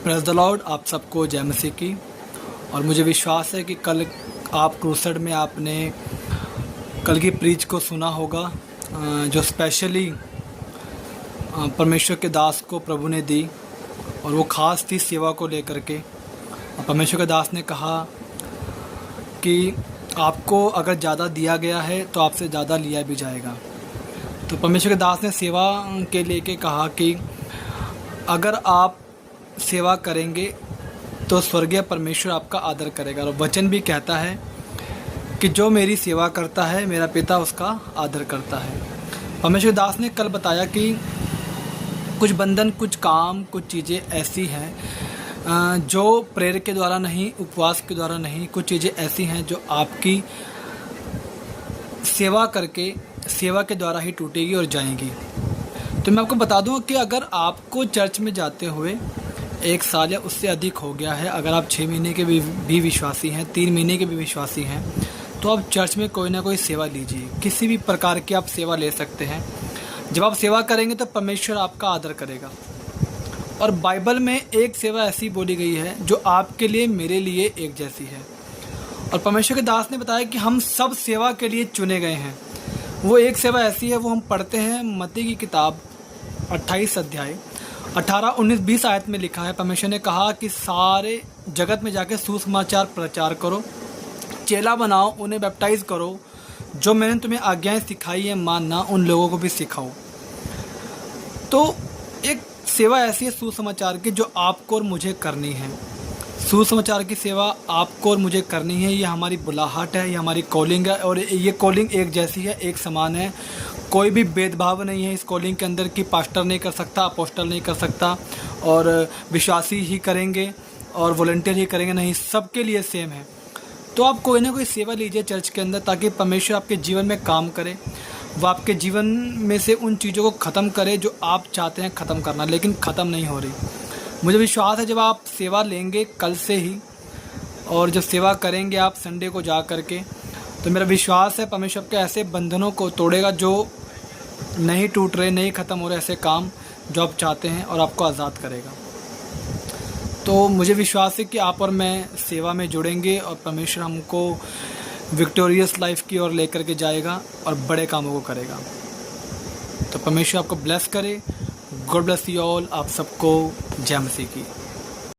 Praise the Lord. आप सबको जय मसीह की। और मुझे विश्वास है कि कल आप क्रूसेड में आपने कल की प्रीच को सुना होगा, जो स्पेशली परमेश्वर के दास को प्रभु ने दी, और वो ख़ास थी सेवा को लेकर के। परमेश्वर के दास ने कहा कि आपको अगर ज़्यादा दिया गया है तो आपसे ज़्यादा लिया भी जाएगा। तो परमेश्वर के दास ने सेवा के लेके कहा कि अगर आप सेवा करेंगे तो स्वर्गीय परमेश्वर आपका आदर करेगा। और वचन भी कहता है कि जो मेरी सेवा करता है मेरा पिता उसका आदर करता है। परमेश्वर दास ने कल बताया कि कुछ बंधन, कुछ काम, कुछ चीज़ें ऐसी हैं जो प्रेयर के द्वारा नहीं, उपवास के द्वारा नहीं, कुछ चीज़ें ऐसी हैं जो आपकी सेवा करके, सेवा के द्वारा ही टूटेगी और जाएंगी। तो मैं आपको बता दूं कि अगर आपको चर्च में जाते हुए 1 साल या उससे अधिक हो गया है, अगर आप 6 महीने के भी विश्वासी हैं, 3 महीने के भी विश्वासी हैं, तो आप चर्च में कोई ना कोई सेवा लीजिए। किसी भी प्रकार की आप सेवा ले सकते हैं। जब आप सेवा करेंगे तो परमेश्वर आपका आदर करेगा। और बाइबल में एक सेवा ऐसी बोली गई है जो आपके लिए, मेरे लिए एक जैसी है। और परमेश्वर के दास ने बताया कि हम सब सेवा के लिए चुने गए हैं। वो एक सेवा ऐसी है, वो हम पढ़ते हैं मत्ती की किताब 28 अध्याय 18, 19, 20 आयत में लिखा है। परमेश्वर ने कहा कि सारे जगत में जाके सुसमाचार प्रचार करो, चेला बनाओ, उन्हें बैप्टाइज करो, जो मैंने तुम्हें आज्ञाएं सिखाई है मानना उन लोगों को भी सिखाओ। तो एक सेवा ऐसी है सुसमाचार की जो आपको और मुझे करनी है। सुसमाचार की सेवा आपको और मुझे करनी है। ये हमारी बुलाहट है, ये हमारी कॉलिंग है। और ये कॉलिंग एक जैसी है, एक समान है। कोई भी भेदभाव नहीं है इस कॉलिंग के अंदर कि पास्टर नहीं कर सकता, अपोस्टल नहीं कर सकता और विश्वासी ही करेंगे और वॉलंटियर ही करेंगे, नहीं, सबके लिए सेम है। तो आप कोई ना कोई सेवा लीजिए चर्च के अंदर, ताकि परमेश्वर आपके जीवन में काम करे। वो आपके जीवन में से उन चीज़ों को ख़त्म करे जो आप चाहते हैं ख़त्म करना, लेकिन ख़त्म नहीं हो रही। मुझे विश्वास है जब आप सेवा लेंगे कल से ही, और जब सेवा करेंगे आप संडे को जा कर के, तो मेरा विश्वास है परमेश्वर के ऐसे बंधनों को तोड़ेगा जो नहीं टूट रहे, नहीं ख़त्म हो रहे, ऐसे काम जो आप चाहते हैं, और आपको आज़ाद करेगा। तो मुझे विश्वास है कि आप और मैं सेवा में जुड़ेंगे और परमेश्वर हमको विक्टोरियस लाइफ की ओर लेकर के जाएगा और बड़े कामों को करेगा। तो परमेश्वर आपको ब्लेस करे। God bless you all. आप सबको जय मसीह की।